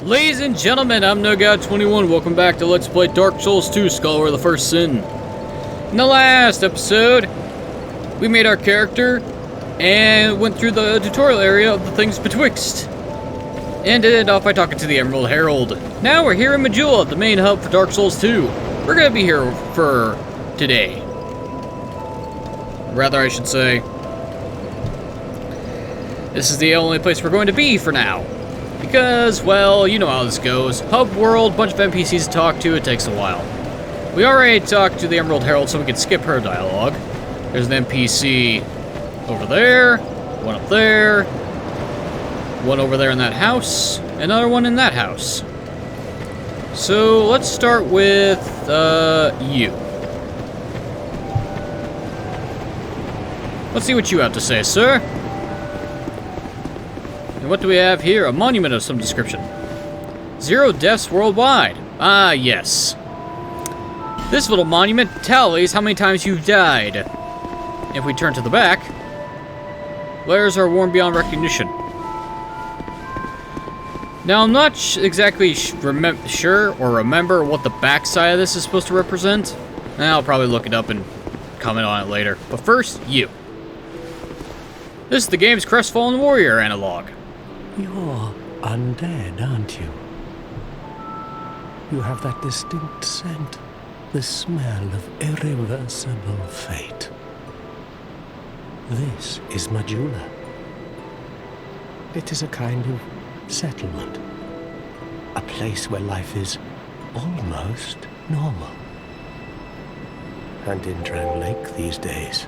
Ladies and gentlemen, I'm NoGod21. Welcome back to Let's Play Dark Souls 2, Scholar of the First Sin. In the last episode, we made our character and went through the tutorial area of the things betwixt. And ended off by talking to the Emerald Herald. Now we're here in Majula, the main hub for Dark Souls 2. We're gonna be here for today. Rather, I should say, this is the only place we're going to be for now. Because, well, you know how this goes. Hub world, bunch of NPCs to talk to, it takes a while. We already talked to the Emerald Herald, so we can skip her dialogue. There's an NPC over there, one up there, one over there in that house, another one in that house. So, let's start with, you. Let's see what you have to say, sir. And what do we have here? A monument of some description. 0 deaths worldwide. Ah, yes. This little monument tallies how many times you've died. If we turn to the back, letters are worn beyond recognition. Now, I'm not exactly sure or remember what the back side of this is supposed to represent. And I'll probably look it up and comment on it later. But first, you. This is the game's Crestfallen Warrior analog. You're undead, aren't you? You have that distinct scent, the smell of irreversible fate. This is Majula. It is a kind of settlement, a place where life is almost normal. And in Drown Lake these days,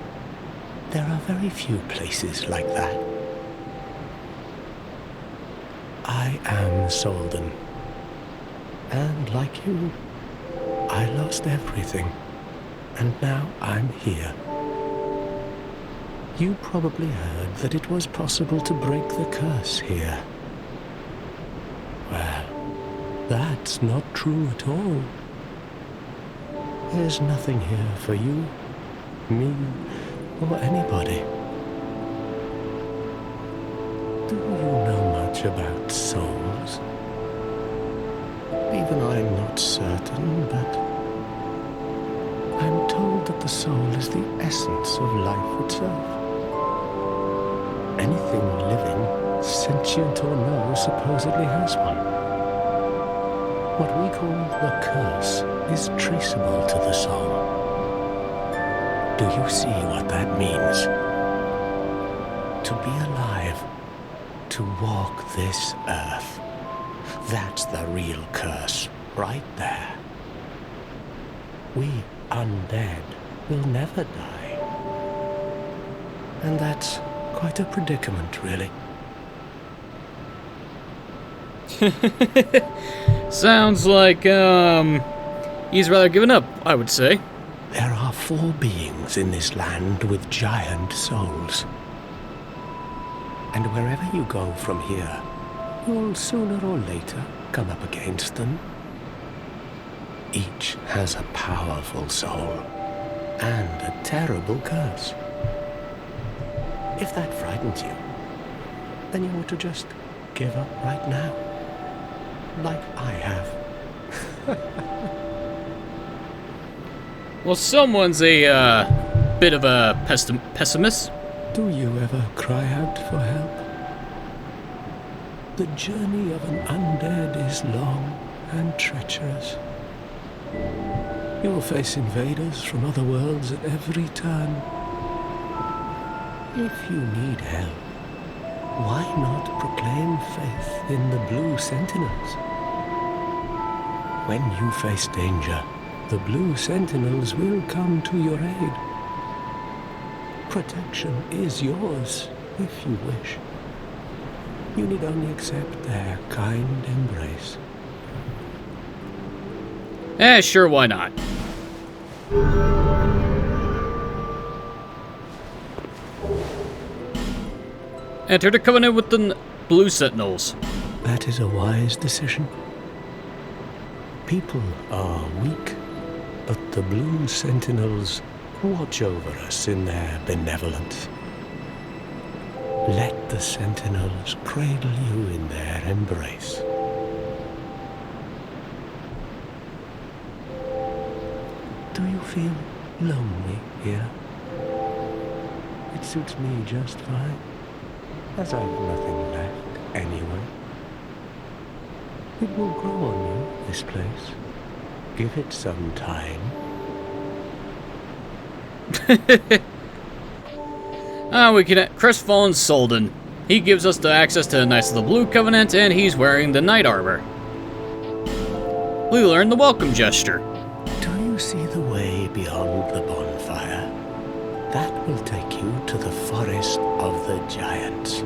there are very few places like that. I am Solden, and like you, I lost everything, and now I'm here. You probably heard that it was possible to break the curse here. Well, that's not true at all. There's nothing here for you, me, or anybody. Do you know much about souls? Even I'm not certain, but I'm told that the soul is the essence of life itself. Anything living, sentient or no, supposedly has one. What we call the curse is traceable to the soul. Do you see what that means? To be alive, to walk this earth. That's the real curse, right there. We undead will never die. And that's quite a predicament, really. Sounds like, he's rather given up, I would say. There are 4 beings in this land with giant souls. And wherever you go from here, you'll sooner or later come up against them. Each has a powerful soul and a terrible curse. If that frightens you, then you ought to just give up right now, like I have. Well, someone's a bit of a pessimist. Do you ever cry out for help? The journey of an undead is long and treacherous. You'll face invaders from other worlds at every turn. If you need help, why not proclaim faith in the Blue Sentinels? When you face danger, the Blue Sentinels will come to your aid. Protection is yours, if you wish. You need only accept their kind embrace. Sure, why not? Enter the covenant with the Blue Sentinels. That is a wise decision. People are weak, but the Blue Sentinels watch over us in their benevolence. Let the Sentinels cradle you in their embrace. feel lonely here? It suits me just fine, as I've nothing left anyway. It will grow on you, this place. Give it some time. We can crestfallen Solden. He gives us the access to the Knights of the Blue Covenant, and he's wearing the knight armor. We learn the welcome gesture. Do you see the way beyond the bonfire? That will take you to the forest of the giants.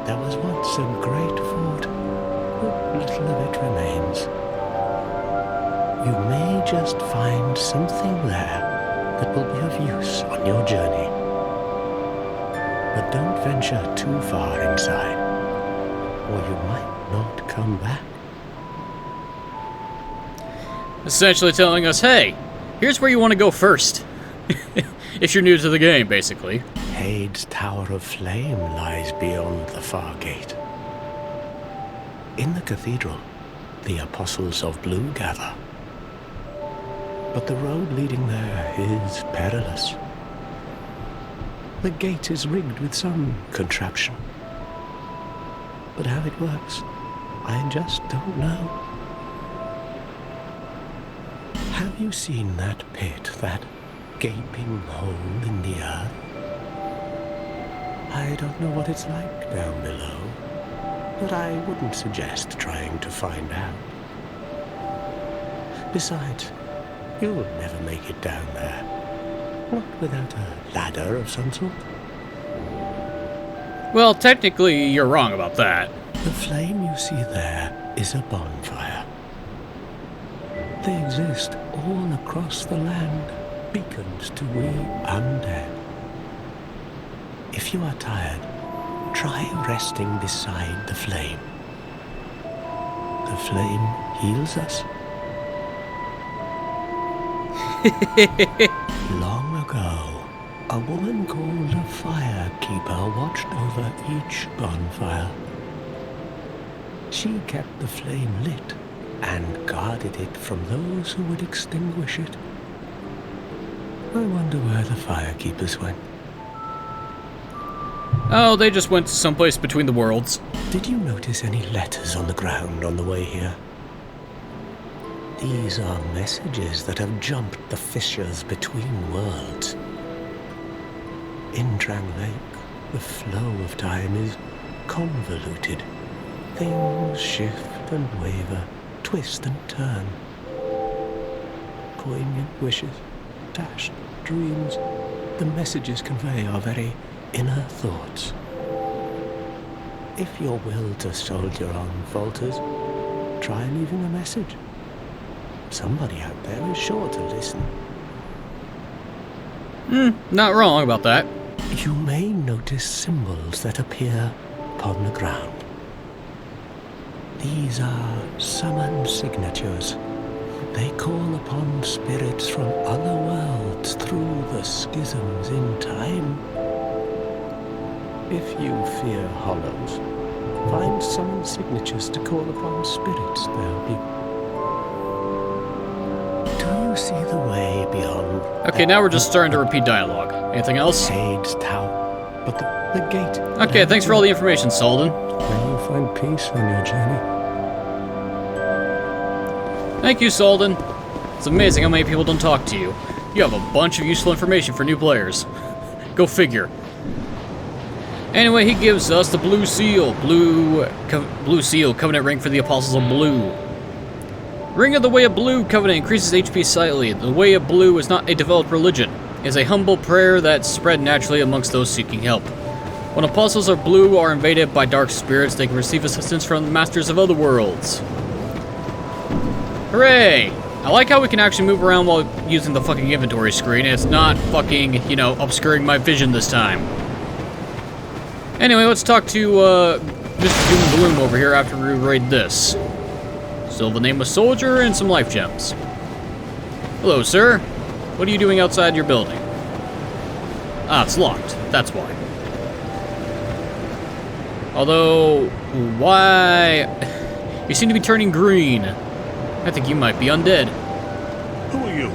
There was once a great fort, but little of it remains. You may just find something there that will be of use on your journey. But don't venture too far inside, or you might not come back. Essentially telling us, hey, here's where you want to go first. If you're new to the game, basically. Hade's Tower of Flame lies beyond the far gate. In the cathedral, the Apostles of Blue gather. But the road leading there is perilous. The gate is rigged with some contraption. But how it works, I just don't know. Have you seen that pit, that gaping hole in the earth? I don't know what it's like down below, but I wouldn't suggest trying to find out. Besides, you'll never make it down there. Not without a ladder of some sort. Well, technically, you're wrong about that. The flame you see there is a bonfire. They exist all across the land, beacons to we undead. If you are tired, try resting beside the flame. The flame heals us. Long ago, a woman called a firekeeper watched over each bonfire. She kept the flame lit and guarded it from those who would extinguish it. I wonder where the firekeepers went. Oh, they just went to someplace between the worlds. Did you notice any letters on the ground on the way here? These are messages that have jumped the fissures between worlds. In Drang Lake, the flow of time is convoluted. Things shift and waver, twist and turn. Poignant wishes, dashed dreams, the messages convey our very inner thoughts. If your will to soldier on falters, try leaving a message. Somebody out there is sure to listen. Not wrong about that. You may notice symbols that appear upon the ground. These are summon signatures. They call upon spirits from other worlds through the schisms in time. If you fear hollows, find summon signatures to call upon spirits there. Do you see the way beyond? Okay, now we're just starting to repeat dialogue. Anything else? Hade's Tower, but the gate. Okay, thanks for all the information, Solden. May you find peace on your journey. Thank you, Solden. It's amazing how many people don't talk to you. You have a bunch of useful information for new players. Go figure. Anyway, he gives us the Blue Seal. Blue Seal, Covenant Ring for the Apostles of Blue. Ring of the Way of Blue Covenant increases HP slightly. The Way of Blue is not a developed religion. It is a humble prayer that's spread naturally amongst those seeking help. When Apostles of Blue are invaded by dark spirits, they can receive assistance from the Masters of Other Worlds. Hooray! I like how we can actually move around while using the fucking inventory screen. It's not fucking, you know, obscuring my vision this time. Anyway, let's talk to Mr. Doom and Gloom over here after we raid this. Still the nameless soldier and some life gems. Hello, sir. What are you doing outside your building? Ah, it's locked. That's why. Although, why? You seem to be turning green. I think you might be undead. Who are you?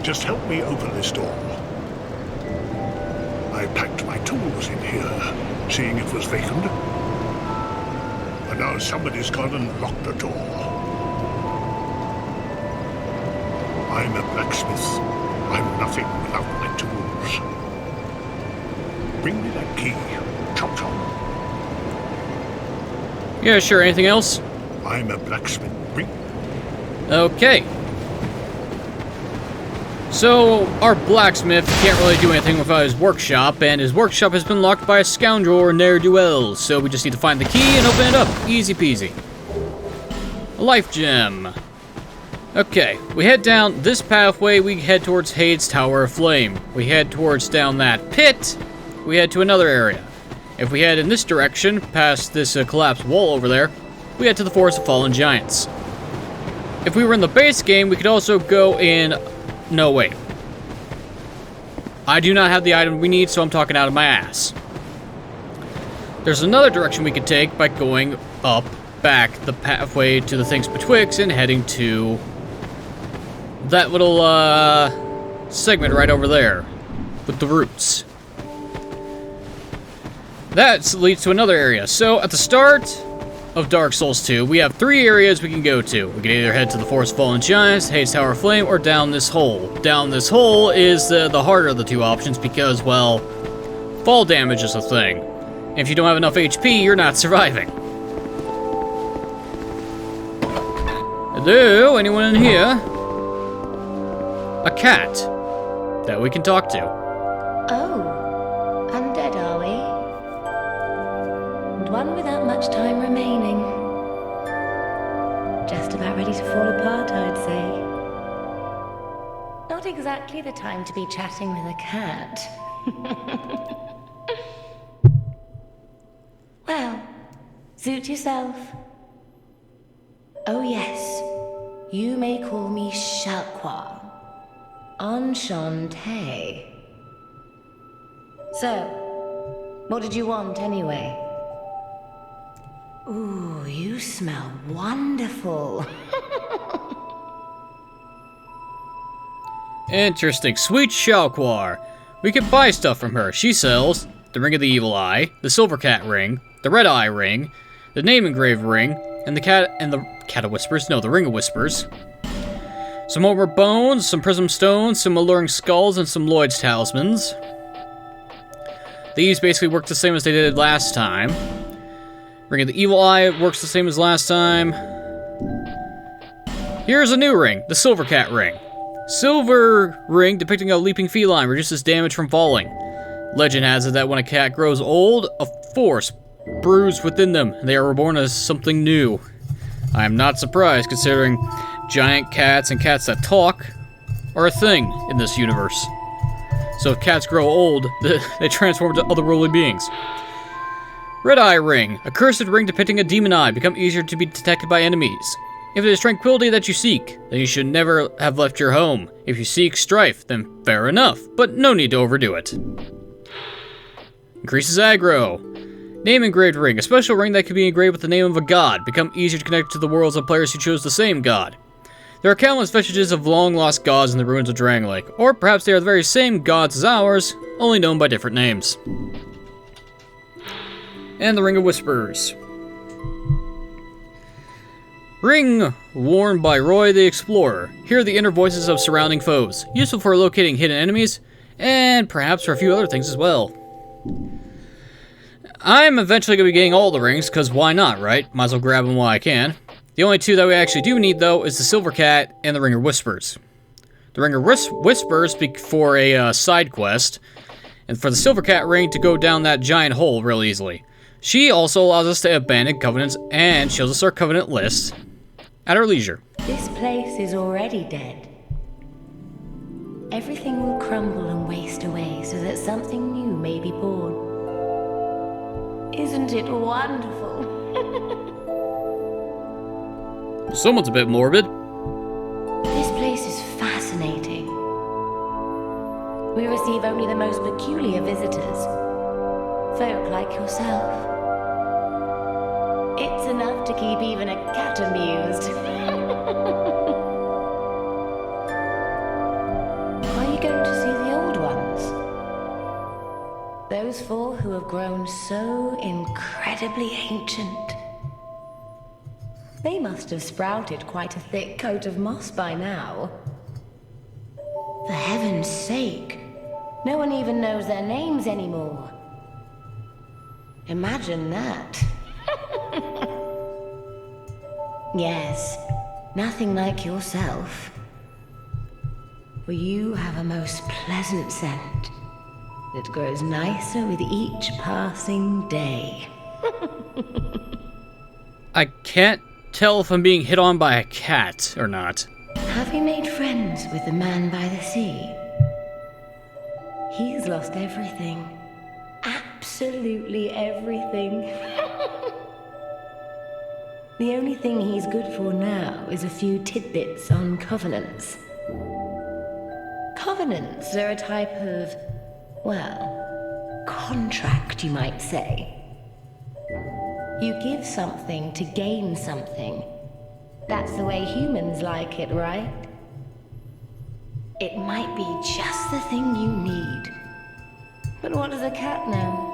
Just help me open this door. I packed my tools in here, seeing it was vacant. And now somebody's gone and locked the door. I'm a blacksmith. I'm nothing without my tools. Bring me that key. Chop chop. Yeah, sure. Anything else? I'm a blacksmith. Bring. Okay. So, our blacksmith can't really do anything without his workshop, and his workshop has been locked by a scoundrel or ne'er-do-well, so we just need to find the key and open it up. Easy peasy. A life gem. Okay, we head down this pathway, we head towards Hade's Tower of Flame. We head towards down that pit, we head to another area. If we head in this direction, past this collapsed wall over there, we head to the Forest of Fallen Giants. If we were in the base game, we could also go in... No, wait. I do not have the item we need, so I'm talking out of my ass. There's another direction we could take by going up, back the pathway to the things betwixt and heading to that little segment right over there with the roots. That leads to another area. So at the start of Dark Souls 2, we have 3 areas we can go to. We can either head to the Forest of Fallen Giants, Hade's Tower of Flame, or down this hole. Down this hole is the harder of the 2 options because, well, fall damage is a thing. And if you don't have enough HP, you're not surviving. Hello? Anyone in here? A cat that we can talk to. Oh, undead are we? And one without much time remaining. Just about ready to fall apart, I'd say. Not exactly the time to be chatting with a cat. Well, suit yourself. Oh yes, you may call me Shalqua. Enchanté. So, what did you want anyway? Ooh, you smell wonderful. Interesting. Sweet Shalquar. We can buy stuff from her. She sells the Ring of the Evil Eye, the Silver Cat Ring, the Red Eye Ring, the Name Engraved Ring, and the Cat of Whispers. No, the Ring of Whispers. Some more bones, some prism stones, some alluring skulls, and some Lloyd's talismans. These basically work the same as they did last time. Ring of the Evil Eye works the same as last time. Here's a new ring, the Silver Cat Ring. Silver ring depicting a leaping feline reduces damage from falling. Legend has it that when a cat grows old, a force brews within them. They are reborn as something new. I am not surprised, considering giant cats and cats that talk are a thing in this universe. So if cats grow old, they transform into otherworldly beings. Red Eye Ring, a cursed ring depicting a demon eye, become easier to be detected by enemies. If it is tranquility that you seek, then you should never have left your home. If you seek strife, then fair enough, but no need to overdo it. Increases aggro. Name Engraved Ring, a special ring that can be engraved with the name of a god, become easier to connect to the worlds of players who chose the same god. There are countless vestiges of long-lost gods in the ruins of Drang Lake, or perhaps they are the very same gods as ours, only known by different names. And the Ring of Whispers. Ring worn by Roy the Explorer. Hear the inner voices of surrounding foes. Useful for locating hidden enemies, and perhaps for a few other things as well. I'm eventually going to be getting all the rings, because why not, right? Might as well grab them while I can. The only 2 that we actually do need, though, is the Silver Cat and the Ring of Whispers. The Ring of Whispers for a side quest, and for the Silver Cat ring to go down that giant hole real easily. She also allows us to abandon covenants and shows us our covenant list at our leisure. This place is already dead. Everything will crumble and waste away so that something new may be born. Isn't it wonderful? Someone's a bit morbid. This place is fascinating. We receive only the most peculiar visitors. Folk like yourself. It's enough to keep even a cat amused. those four who have grown so incredibly ancient. They must have sprouted quite a thick coat of moss by now. For heaven's sake, no one even knows their names anymore. Imagine that. Yes, nothing like yourself. For you have a most pleasant scent that grows nicer with each passing day. I can't tell if I'm being hit on by a cat or not. Have you made friends with the man by the sea? He's lost everything. Absolutely everything. The only thing he's good for now is a few tidbits on covenants. Covenants are a type of, well, contract, you might say. You give something to gain something. That's the way humans like it, right? It might be just the thing you need. But what does a cat know?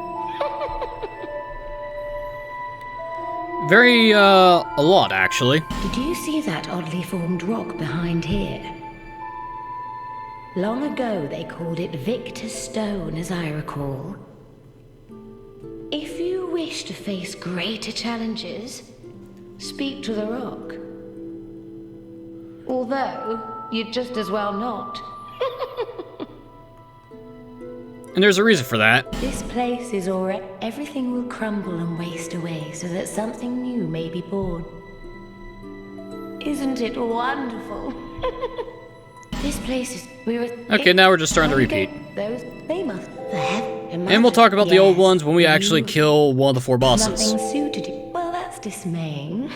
Very, a lot, actually. Did you see that oddly formed rock behind here? Long ago, they called it Victor's Stone, as I recall. If you wish to face greater challenges, speak to the rock. Although, you'd just as well not. And there's a reason for that. This place is already... Everything will crumble and waste away so that something new may be born. Isn't it wonderful? This place is... Okay, now we're just starting to repeat. They must... And we'll talk about the old ones when we actually kill one of the four bosses. Nothing suited you. Well, that's dismaying.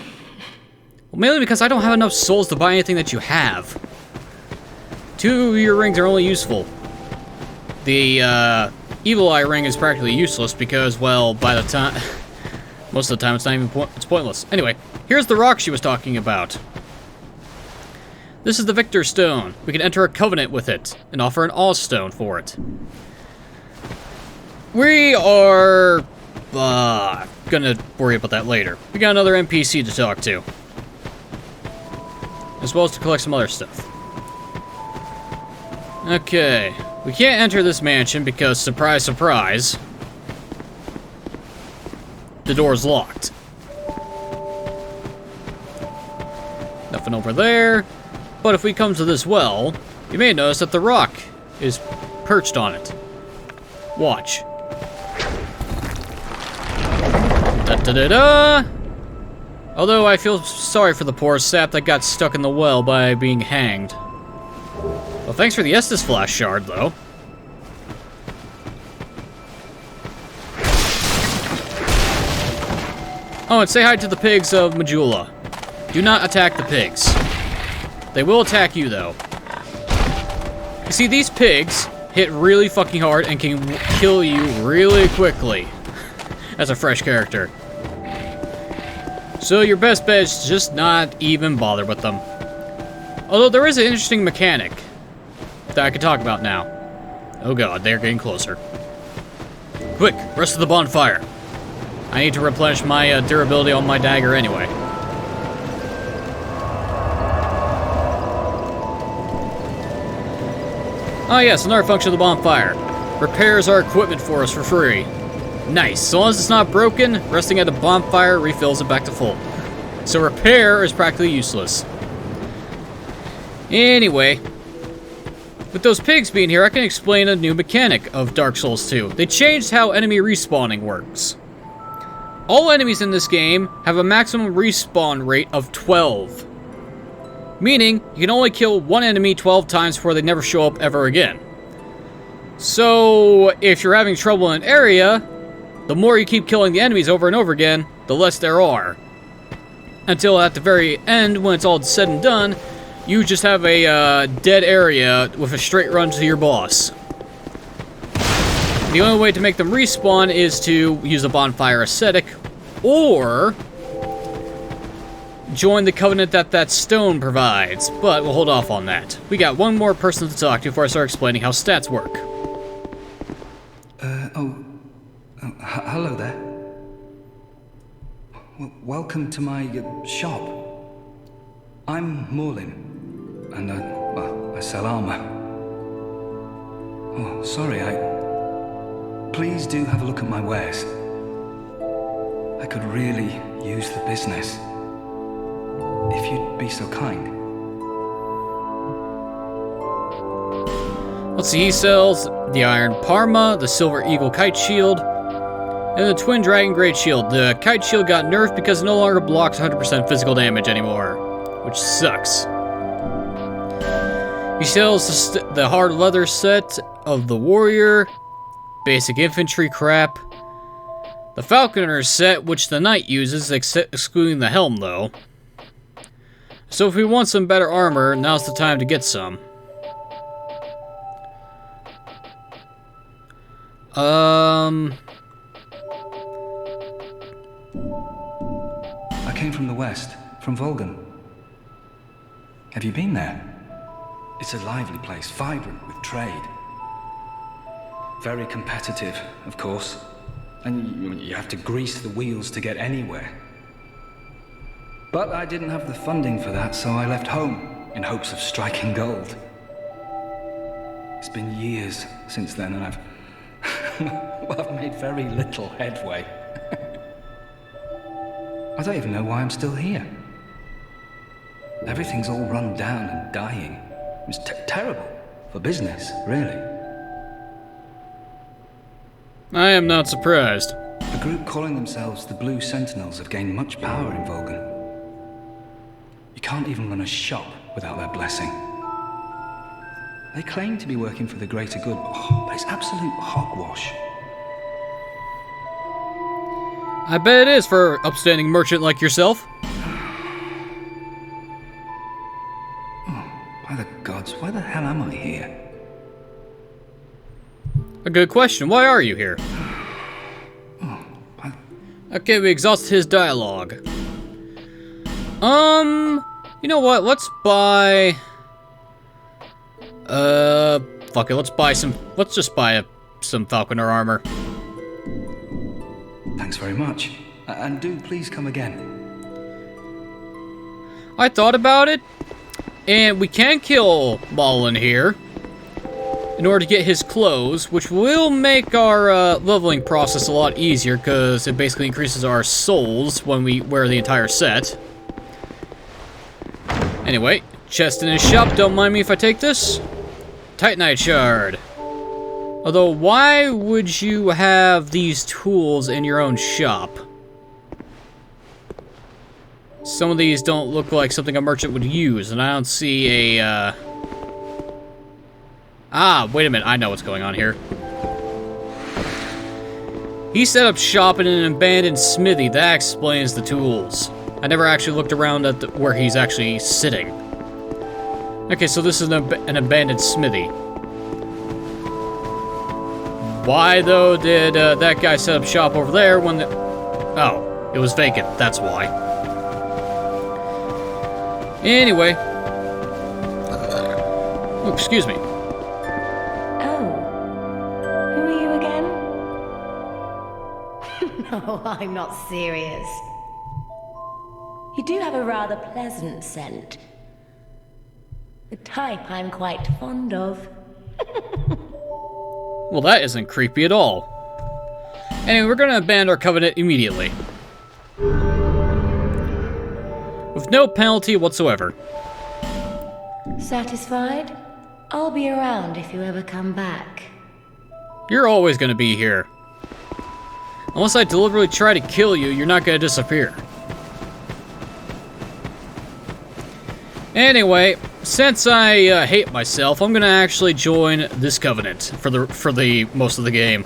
Well, mainly because I don't have enough souls to buy anything that you have. 2 of your rings are only useful. The, Evil Eye ring is practically useless because, well, by the time... most of the time, it's not even it's pointless. Anyway, here's the rock she was talking about. This is the Victor Stone. We can enter a covenant with it and offer an Awe Stone for it. We are... gonna worry about that later. We got another NPC to talk to. As well as to collect some other stuff. Okay. We can't enter this mansion because, surprise, surprise, the door's locked. Nothing over there. But if we come to this well, you may notice that the rock is perched on it. Watch. Da-da-da-da! Although I feel sorry for the poor sap that got stuck in the well by being hanged. Well, thanks for the Estus Flash Shard, though. Oh, and say hi to the pigs of Majula. Do not attack the pigs. They will attack you, though. You see, these pigs hit really fucking hard and can kill you really quickly. As a fresh character. So your best bet is just not even bother with them. Although there is an interesting mechanic that I could talk about now. Oh god, they're getting closer. Quick, rest of the bonfire. I need to replenish my durability on my dagger anyway. Oh yes, another function of the bonfire. Repairs our equipment for us for free. Nice, so long as it's not broken, resting at a bonfire refills it back to full. So repair is practically useless. Anyway, with those pigs being here, I can explain a new mechanic of Dark Souls 2. They changed how enemy respawning works. All enemies in this game have a maximum respawn rate of 12. Meaning, you can only kill one enemy 12 times before they never show up ever again. So, if you're having trouble in an area, the more you keep killing the enemies over and over again, the less there are. Until at the very end, when it's all said and done, you just have a dead area with a straight run to your boss. The only way to make them respawn is to use a bonfire ascetic, or join the covenant that that stone provides, but we'll hold off on that. We got one more person to talk to before I start explaining how stats work. Hello there. Welcome to my shop. I'm Morlin, and I sell armor. Oh, sorry, Please do have a look at my wares. I could really use the business. If you'd be so kind. Let's see, he sells the Iron Parma, the Silver Eagle Kite Shield, and the Twin Dragon Great Shield. The Kite Shield got nerfed because it no longer blocks 100% physical damage anymore, which sucks. He sells the hard leather set of the Warrior, basic infantry crap, the Falconer set, which the Knight uses, excluding the helm though. So if we want some better armor, now's the time to get some. I came from the west, from Volgan. Have you been there? It's a lively place, vibrant with trade. Very competitive, of course. And you have to grease the wheels to get anywhere. But I didn't have the funding for that, so I left home in hopes of striking gold. It's been years since then, and I've made very little headway. I don't even know why I'm still here. Everything's all run down and dying. It's terrible for business, really. I am not surprised. A group calling themselves the Blue Sentinels have gained much power in Volgan. You can't even run a shop without their blessing. They claim to be working for the greater good, but it's absolute hogwash. I bet it is for an upstanding merchant like yourself. By the gods, why the hell am I here? A good question. Why are you here? Okay, we exhausted his dialogue. You know what? Let's buy... fuck it. Let's just buy some Falconer armor. Thanks very much. And do please come again. I thought about it, and we can kill Mullen here in order to get his clothes, which will make our leveling process a lot easier, because it basically increases our souls when we wear the entire set. Anyway, chest in his shop, don't mind me if I take this. Titanite shard. Although, why would you have these tools in your own shop? Some of these don't look like something a merchant would use, and I don't see a, Ah, wait a minute, I know what's going on here. He set up shop in an abandoned smithy. That explains the tools. I never actually looked around at where he's actually sitting. Okay, so this is an abandoned smithy. Why, though, did that guy set up shop over there when the... Oh, it was vacant, that's why. Anyway. Oh, excuse me. Oh. Who are you again? No, I'm not serious. You do have a rather pleasant scent. The type I'm quite fond of. Well, that isn't creepy at all. Anyway, we're gonna abandon our covenant immediately. With no penalty whatsoever. Satisfied? I'll be around if you ever come back. You're always gonna be here. Unless I deliberately try to kill you, you're not gonna disappear. Anyway, since I hate myself, I'm gonna actually join this covenant for the most of the game.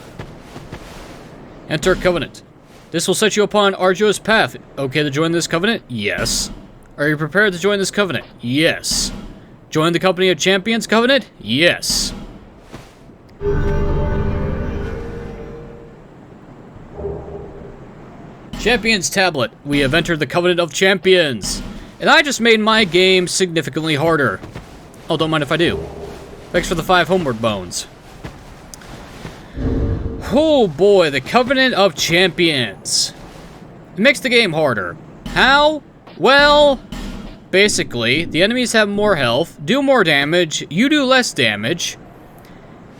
Enter covenant. This will set you upon an arduous path. Okay to join this covenant? Yes. Are you prepared to join this covenant? Yes. Join the company of champions covenant? Yes. Champions tablet. We have entered the covenant of champions. And I just made my game significantly harder. Oh, don't mind if I do. Thanks for the 5 homeward bones. Oh boy, the Covenant of Champions. It makes the game harder. How? Well, basically, the enemies have more health, do more damage, you do less damage,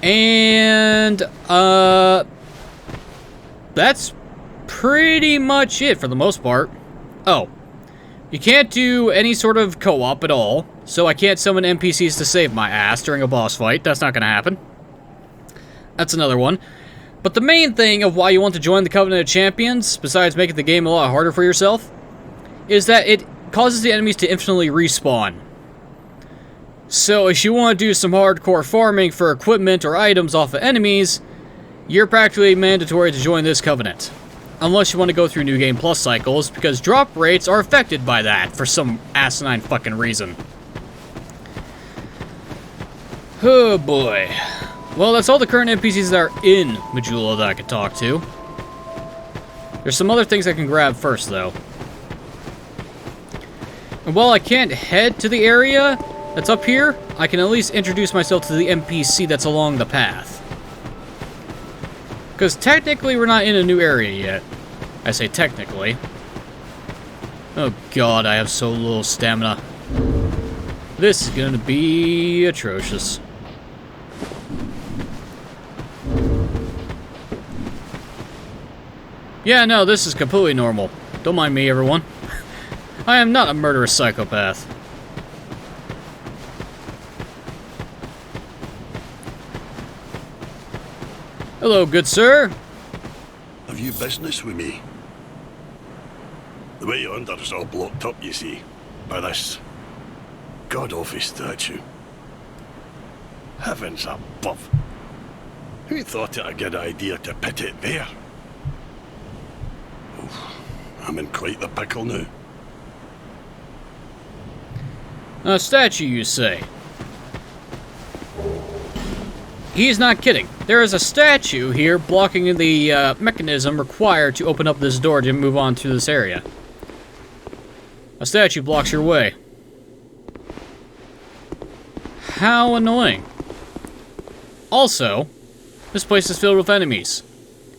and, that's pretty much it for the most part. Oh, you can't do any sort of co-op at all, so I can't summon NPCs to save my ass during a boss fight. That's not gonna happen. That's another one. But the main thing of why you want to join the Covenant of Champions, besides making the game a lot harder for yourself, is that it causes the enemies to infinitely respawn. So if you want to do some hardcore farming for equipment or items off of enemies, you're practically mandatory to join this Covenant. Unless you want to go through New Game Plus cycles, because drop rates are affected by that for some asinine fucking reason. Oh boy. Well, that's all the current NPCs that are in Majula that I could talk to. There's some other things I can grab first, though. And while I can't head to the area that's up here, I can at least introduce myself to the NPC that's along the path. Because technically we're not in a new area yet. I say technically. Oh god, I have so little stamina. This is gonna be atrocious. Yeah, no, this is completely normal. Don't mind me, everyone. I am not a murderous psychopath. Hello, good sir. Have you business with me? The way yonder is all blocked up, you see, by this god-awful statue. Heavens above. Who thought it a good idea to put it there? I'm in quite the pickle now. A statue, you say? He's not kidding. There is a statue here blocking the mechanism required to open up this door to move on to this area. A statue blocks your way. How annoying. Also, this place is filled with enemies,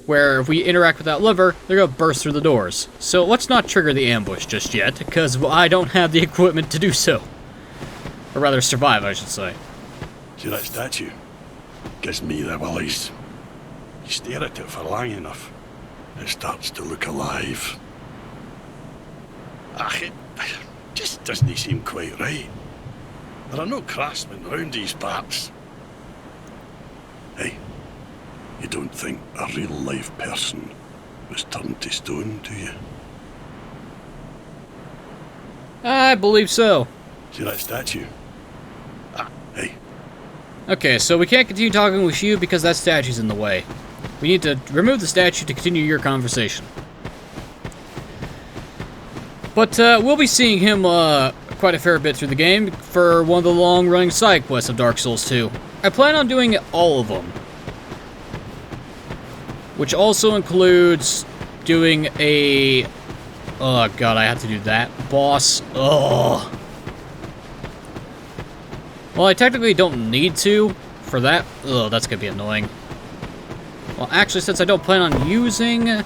where if we interact with that lever, they're gonna burst through the doors. So let's not trigger the ambush just yet, because I don't have the equipment to do so. Or rather, survive, I should say. See that statue? Gives me the willies. You stare at it for long enough, it starts to look alive. It just doesn't seem quite right. There are no craftsmen round these parts. Hey, you don't think a real-life person was turned to stone, do you? I believe so. See that statue? Hey. Okay, so we can't continue talking with you because that statue's in the way. We need to remove the statue to continue your conversation. But we'll be seeing him quite a fair bit through the game for one of the long-running side quests of Dark Souls 2. I plan on doing all of them. Which also includes doing a... Oh god, I have to do that. Boss. Ugh. Well, I technically don't need to for that. Ugh, that's gonna be annoying. Well, actually, since I don't plan on using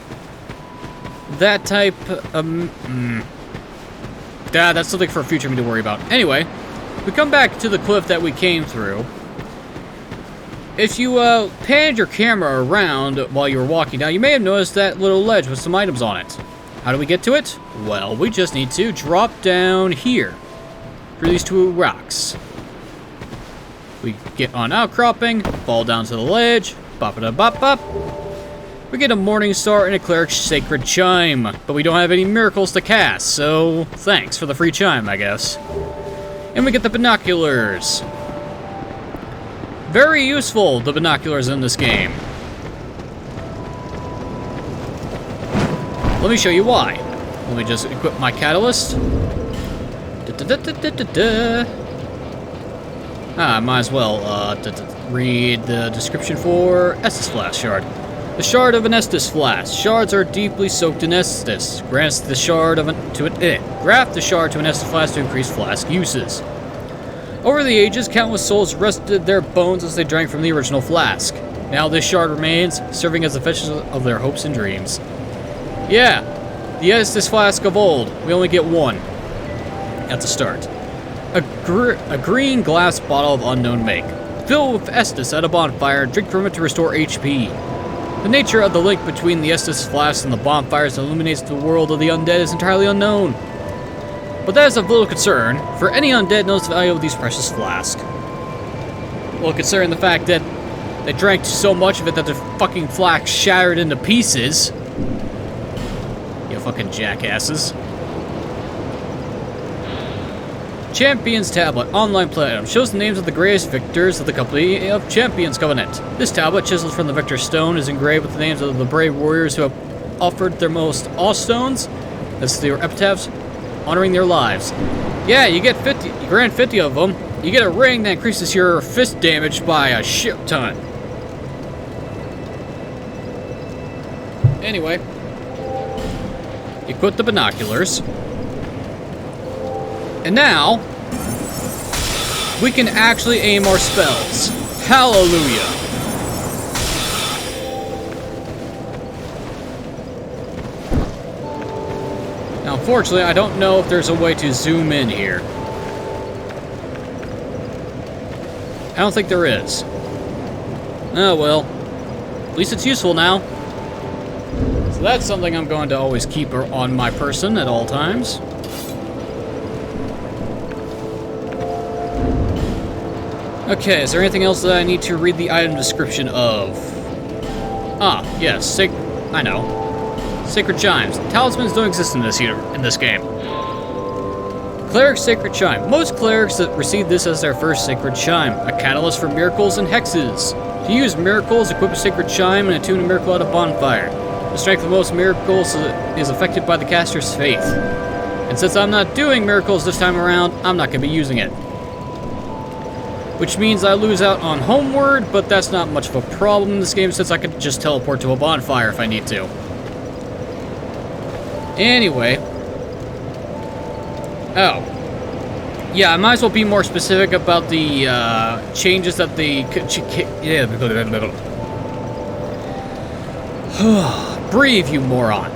that type, that's something for future me to worry about. Anyway, we come back to the cliff that we came through. If you panned your camera around while you were walking down, you may have noticed that little ledge with some items on it. How do we get to it? Well, we just need to drop down here through these two rocks. We get on outcropping, fall down to the ledge, bop-a-da-bop-bop. We get a morning star and a cleric's sacred chime, but we don't have any miracles to cast, so thanks for the free chime, I guess. And we get the binoculars. Very useful, the binoculars in this game. Let me show you why. Let me just equip my catalyst. Might as well read the description for Estus Flask Shard. The shard of an Estus Flask. Shards are deeply soaked in Estus. Graft the shard to an Estus Flask to increase flask uses. Over the ages, countless souls rested their bones as they drank from the original flask. Now this shard remains, serving as the vessel of their hopes and dreams. Yeah, the Estus flask of old. We only get one at the start. A green glass bottle of unknown make. Fill with Estus at a bonfire, drink from it to restore HP. The nature of the link between the Estus flask and the bonfires that illuminates the world of the undead is entirely unknown. But that is of little concern, for any undead knows the value of these precious flasks. Well, considering the fact that they drank so much of it that their fucking flask shattered into pieces. You fucking jackasses. Champions Tablet, online play item, shows the names of the greatest victors of the Company of Champions Covenant. This tablet, chiseled from the Victor Stone, is engraved with the names of the brave warriors who have offered their most awe stones. That's their epitaphs, honoring their lives. Yeah, you get 50, you grant 50 of them. You get a ring that increases your fist damage by a shit ton. Anyway, equip the binoculars. And now, we can actually aim our spells. Hallelujah. Now, unfortunately, I don't know if there's a way to zoom in here. I don't think there is. Oh well. At least it's useful now. So that's something I'm going to always keep on my person at all times. Okay, is there anything else that I need to read the item description of? Ah, yes, I know. Sacred Chimes. Talismans don't exist in this game. Cleric's Sacred Chime. Most clerics that receive this as their first Sacred Chime, a catalyst for miracles and hexes. To use miracles, equip a Sacred Chime and attune a miracle at a bonfire. The strength of most miracles is affected by the caster's faith. And since I'm not doing miracles this time around, I'm not going to be using it. Which means I lose out on Homeward, but that's not much of a problem in this game since I can just teleport to a bonfire if I need to. Anyway. Oh. Yeah, I might as well be more specific about the changes that the... Breathe, you moron.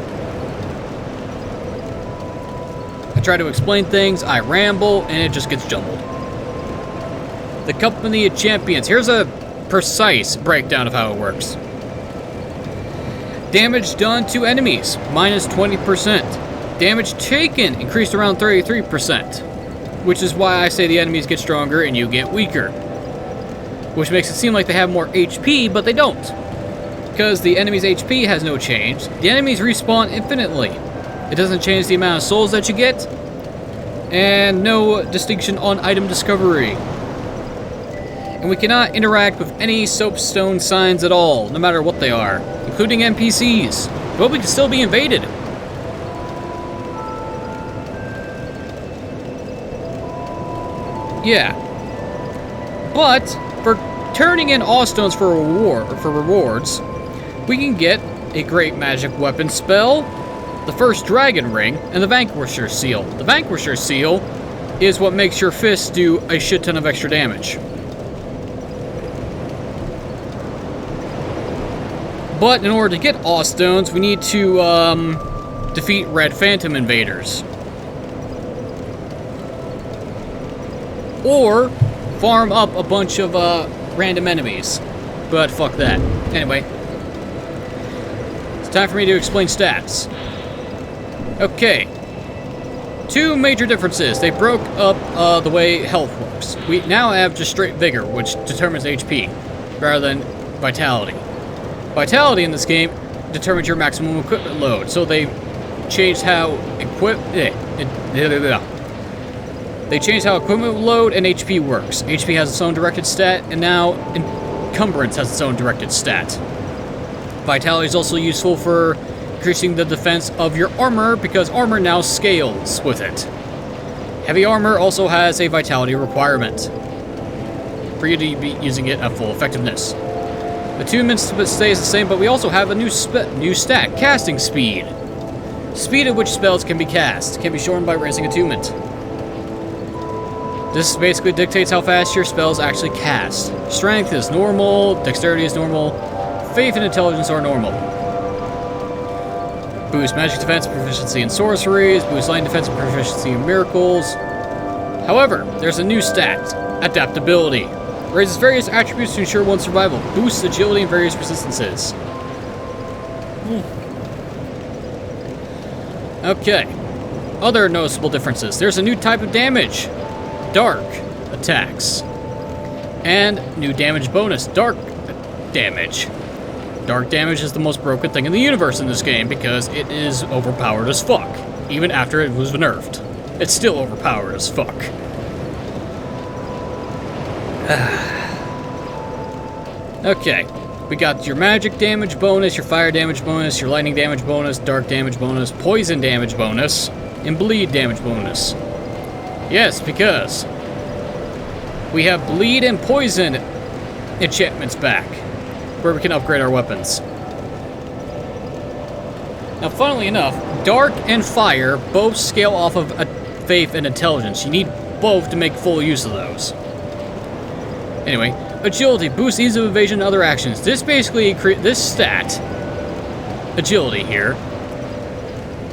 I try to explain things, I ramble, and it just gets jumbled. The Company of Champions. Here's a precise breakdown of how it works. Damage done to enemies, minus 20%. Damage taken, increased around 33%. Which is why I say the enemies get stronger and you get weaker. Which makes it seem like they have more HP, but they don't. Because the enemy's HP has no change. The enemies respawn infinitely. It doesn't change the amount of souls that you get. And no distinction on item discovery. And we cannot interact with any soapstone signs at all, no matter what they are, including NPCs. But we can still be invaded. Yeah. But for turning in awe stones for rewards, we can get a great magic weapon spell, the first dragon ring, and the Vanquisher seal. The Vanquisher seal is what makes your fists do a shit ton of extra damage. But in order to get awe stones, we need to defeat Red Phantom invaders. Or farm up a bunch of random enemies. But fuck that. Anyway. It's time for me to explain stats. Okay. Two major differences. They broke up the way health works. We now have just straight vigor, which determines HP, rather than vitality. Vitality in this game determines your maximum equipment load, so they changed how They changed how equipment load and HP works. HP has its own directed stat, and now Encumbrance has its own directed stat. Vitality is also useful for increasing the defense of your armor, because armor now scales with it. Heavy armor also has a vitality requirement for you to be using it at full effectiveness. Attunement stays the same, but we also have a new stat, casting speed. Speed at which spells can be cast can be shortened by raising attunement. This basically dictates how fast your spells actually cast. Strength is normal, dexterity is normal, faith and intelligence are normal. Boost magic defense and proficiency in sorceries, boost lightning defense and proficiency in miracles. However, there's a new stat, adaptability. Raises various attributes to ensure one's survival, boosts agility and various resistances. Okay. Other noticeable differences. There's a new type of damage. Dark attacks. And new damage bonus. Dark damage. Dark damage is the most broken thing in the universe in this game because it is overpowered as fuck. Even after it was nerfed. It's still overpowered as fuck. Okay. We got your magic damage bonus, your fire damage bonus, your lightning damage bonus, dark damage bonus, poison damage bonus, and bleed damage bonus. Yes, because we have bleed and poison enchantments back, where we can upgrade our weapons. Now, funnily enough, dark and fire both scale off of faith and intelligence. You need both to make full use of those. Anyway, agility boosts ease of evasion and other actions. This basically this stat, agility here,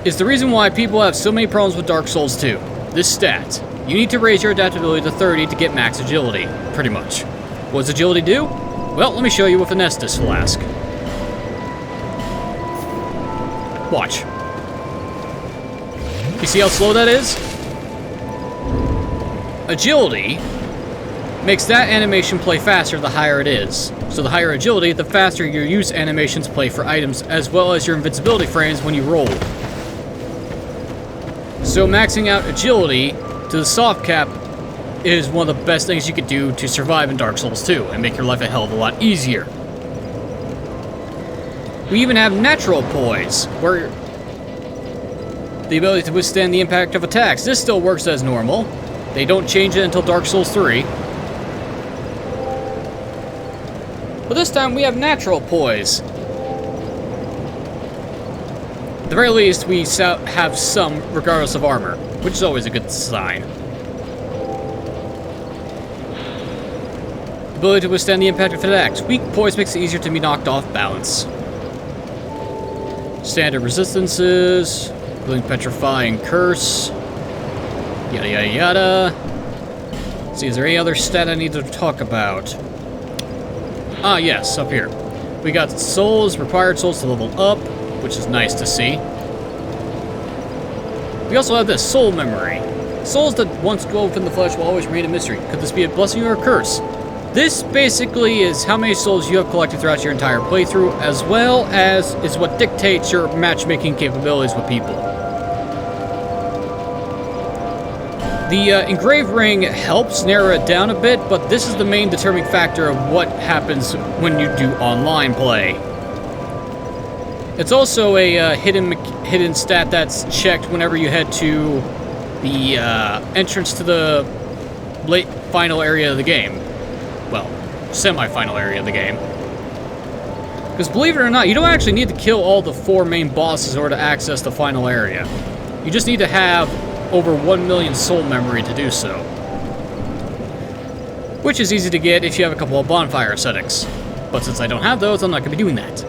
is the reason why people have so many problems with Dark Souls 2. This stat, you need to raise your adaptability to 30 to get max agility, pretty much. What does agility do? Well, let me show you with an Estus flask. Watch. You see how slow that is? Agility makes that animation play faster the higher it is. So the higher agility, the faster your use animations play for items, as well as your invincibility frames when you roll. So maxing out agility to the soft cap is one of the best things you could do to survive in Dark Souls 2 and make your life a hell of a lot easier. We even have natural poise, where the ability to withstand the impact of attacks. This still works as normal. They don't change it until Dark Souls 3. But this time we have natural poise. At the very least, we have some regardless of armor, which is always a good sign. Ability to withstand the impact of attacks. Weak poise makes it easier to be knocked off balance. Standard resistances. Ability petrify and curse. Yada yada yada. Let's see, is there any other stat I need to talk about? Ah, yes, up here. We got souls, required souls to level up, which is nice to see. We also have this soul memory. Souls that once dwell within the flesh will always remain a mystery. Could this be a blessing or a curse? This basically is how many souls you have collected throughout your entire playthrough, as well as is what dictates your matchmaking capabilities with people. The engraved ring helps narrow it down a bit, but this is the main determining factor of what happens when you do online play. It's also a hidden stat that's checked whenever you head to the entrance to the late final area of the game. Well, semi-final area of the game. Because believe it or not, you don't actually need to kill all the 4 main bosses in order to access the final area. You just need to have over 1 million soul memory to do so. Which is easy to get if you have a couple of bonfire settings. But since I don't have those, I'm not going to be doing that.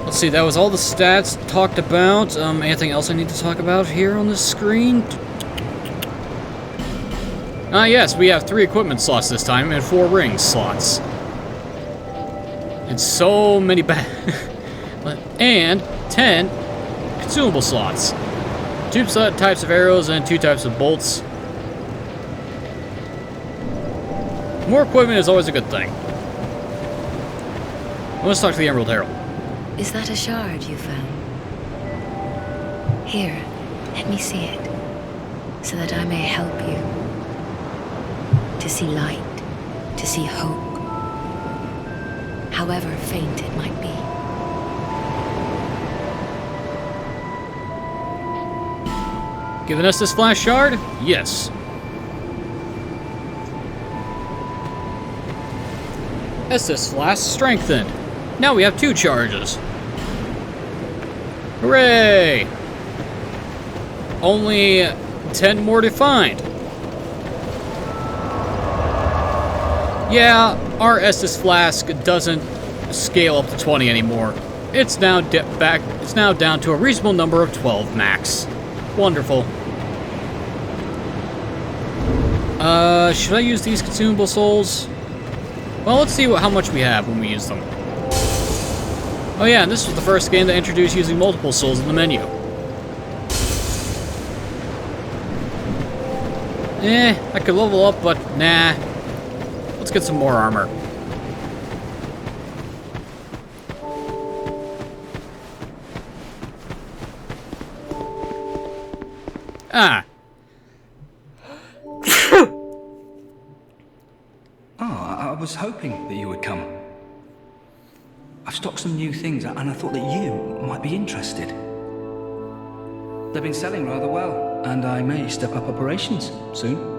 Let's see, that was all the stats talked about. Anything else I need to talk about here on the screen? Ah, yes, we have 3 equipment slots this time and 4 ring slots. And so many and 10 consumable slots. 2 types of arrows and 2 types of bolts. More equipment is always a good thing. Let's talk to the Emerald Herald. Is that a shard you found? Here, let me see it, so that I may help you. To see light, to see hope, however faint it might be. Giving us this flash shard? Yes. Estus flask strengthened. Now we have 2 charges. Hooray! Only 10 more to find. Yeah, our Estus flask doesn't scale up to 20 anymore. It's now down to a reasonable number of 12 max. Wonderful. Should I use these consumable souls? Well, let's see how much we have when we use them. Oh yeah, and this was the first game that introduced using multiple souls in the menu. I could level up, but nah. Let's get some more armor. Ah. I was hoping that you would come. I've stocked some new things, and I thought that you might be interested. They've been selling rather well, and I may step up operations soon.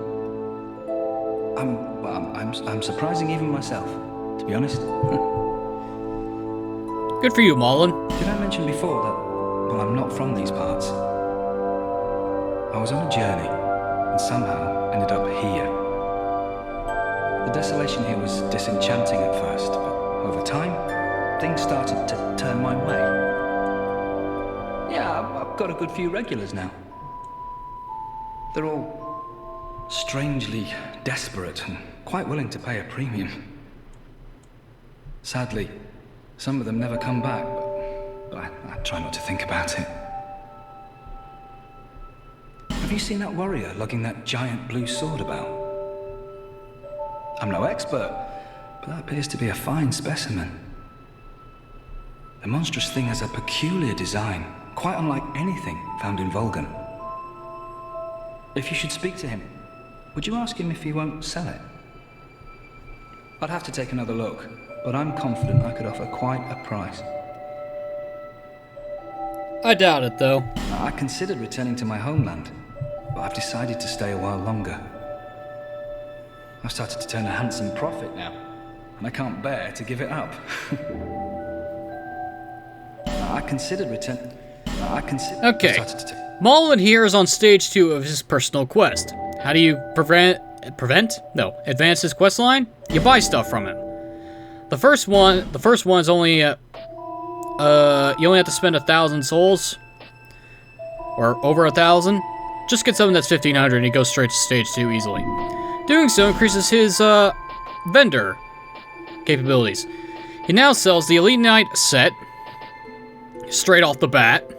I'm surprising even myself, to be honest. Good for you, Mullen. Did I mention before that, well, I'm not from these parts? I was on a journey, and somehow ended up here. The desolation here was disenchanting at first, but over time, things started to turn my way. Yeah, I've got a good few regulars now. They're all strangely desperate and quite willing to pay a premium. Sadly, some of them never come back, but I try not to think about it. Have you seen that warrior lugging that giant blue sword about? I'm no expert, but that appears to be a fine specimen. The monstrous thing has a peculiar design, quite unlike anything found in Volgan. If you should speak to him, would you ask him if he won't sell it? I'd have to take another look, but I'm confident I could offer quite a price. I doubt it, though. I considered returning to my homeland, but I've decided to stay a while longer. I've started to turn a handsome profit now, and I can't bear to give it up. Okay. Mullen here is on stage 2 of his personal quest. How do you advance his quest line? You buy stuff from him. The first one is only, you only have to spend 1,000 souls. Or over 1,000. Just get something that's 1,500 and he goes straight to stage 2 easily. Doing so increases his, vendor capabilities. He now sells the Elite Knight set, straight off the bat,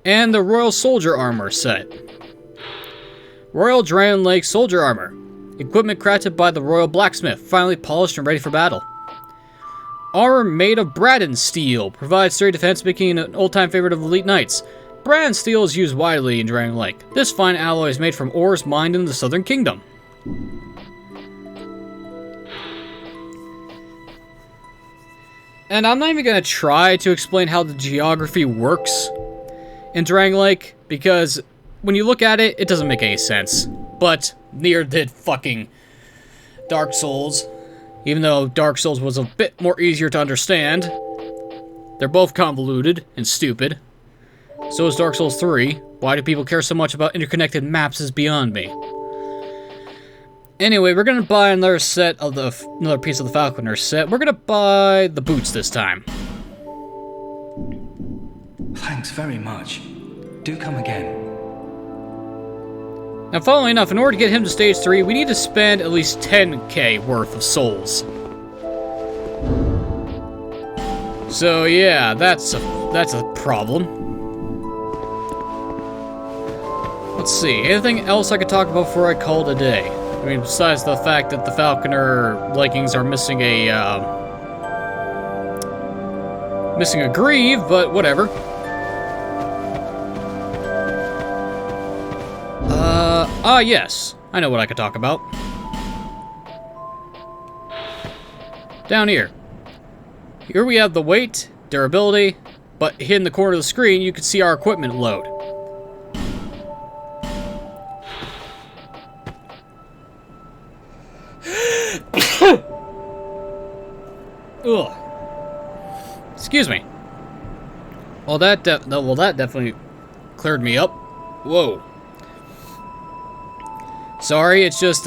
and the Royal Soldier Armor set. Royal Dragon Lake Soldier Armor. Equipment crafted by the Royal Blacksmith, finally polished and ready for battle. Armor made of Braddon steel, provides sturdy defense, making it an old-time favorite of Elite Knights. Braddon steel is used widely in Dragon Lake. This fine alloy is made from ores mined in the Southern Kingdom. And I'm not even going to try to explain how the geography works in Dragon Lake, because when you look at it, it doesn't make any sense. But neither did fucking Dark Souls. Even though Dark Souls was a bit more easier to understand. They're both convoluted and stupid. So is Dark Souls 3. Why do people care so much about interconnected maps is beyond me. Anyway, we're gonna buy another piece of the Falconer set. We're gonna buy the boots this time. Thanks very much. Do come again. Now, funnily enough, in order to get him to stage 3, we need to spend at least 10k worth of souls. So yeah, that's a problem. Let's see, anything else I could talk about before I call it a day? I mean, besides the fact that the Falconer leggings are missing a greave, but whatever. Yes. I know what I could talk about. Down here. Here we have the weight, durability, but hidden in the corner of the screen, you can see our equipment load. Ugh. Excuse me. Well, that definitely cleared me up. Whoa. Sorry, it's just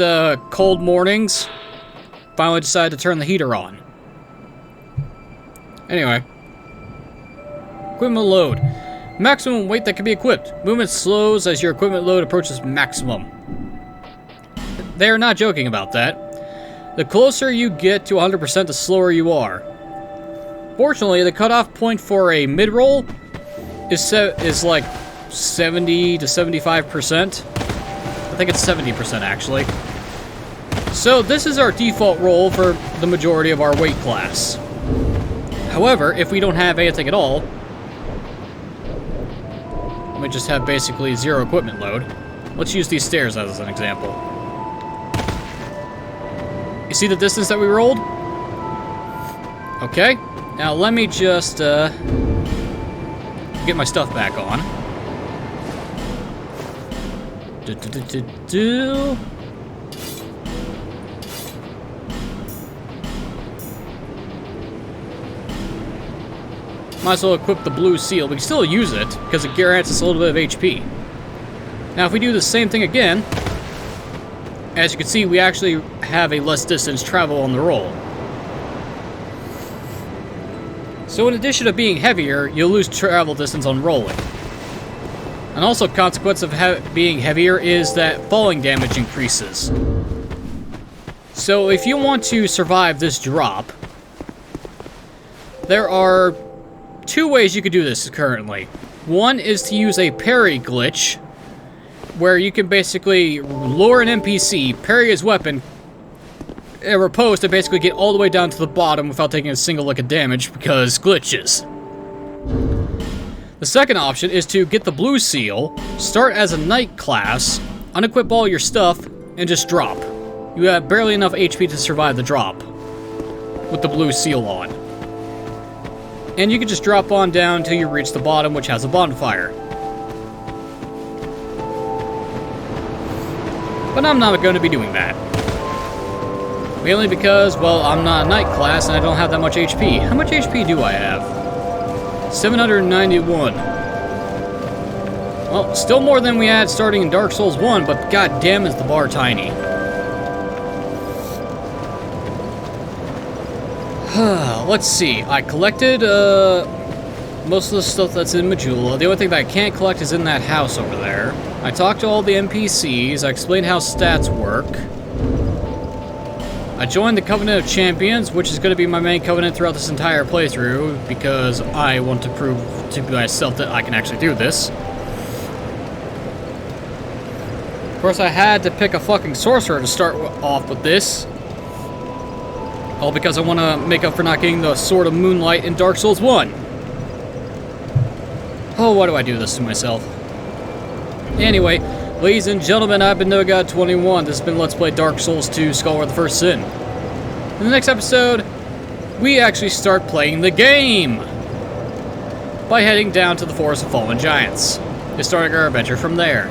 cold mornings finally decided to turn the heater on. Anyway. Equipment load. Maximum weight that can be equipped. Movement slows as your equipment load approaches maximum. They are not joking about that. The closer you get to 100%, the slower you are. Fortunately, the cutoff point for a mid-roll is like 70 to 75%. I think it's 70% actually. So this is our default roll for the majority of our weight class. However, if we don't have anything at all, we just have basically 0 equipment load. Let's use these stairs as an example. You see the distance that we rolled? Okay. Now let me just get my stuff back on. Might as well equip the blue seal. We can still use it, because it guarantees us a little bit of HP. Now, if we do the same thing again, as you can see, we actually have a less distance travel on the roll. So in addition to being heavier, you'll lose travel distance on rolling. And also, consequence of being heavier is that falling damage increases. So if you want to survive this drop, there are 2 ways you could do this currently. One is to use a parry glitch, where you can basically lure an NPC, parry his weapon, and repose to basically get all the way down to the bottom without taking a single lick of damage because glitches. The second option is to get the blue seal, start as a knight class, unequip all your stuff, and just drop. You have barely enough HP to survive the drop with the blue seal on. And you can just drop on down until you reach the bottom, which has a bonfire. But I'm not going to be doing that. Mainly because, well, I'm not a knight class and I don't have that much HP. How much HP do I have? 791. Well, still more than we had starting in Dark Souls 1, but goddamn is the bar tiny. Let's see. I collected most of the stuff that's in Majula. The only thing that I can't collect is in that house over there. I talked to all the NPCs. I explained how stats work. I joined the Covenant of Champions, which is going to be my main covenant throughout this entire playthrough, because I want to prove to myself that I can actually do this. Of course, I had to pick a fucking sorcerer to start off with this. All because I want to make up for not getting the Sword of Moonlight in Dark Souls 1. Oh, why do I do this to myself? Anyway, ladies and gentlemen, I've been NoGod21. This has been Let's Play Dark Souls 2 Scholar of the First Sin. In the next episode, we actually start playing the game by heading down to the Forest of Fallen Giants and starting our adventure from there.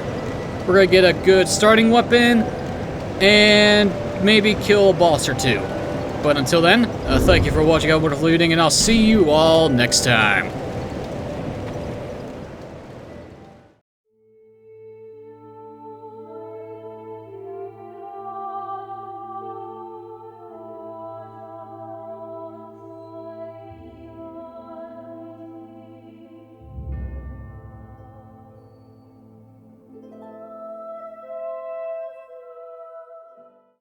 We're going to get a good starting weapon and maybe kill a boss or 2. But until then, thank you for watching, have a wonderful evening, and I'll see you all next time.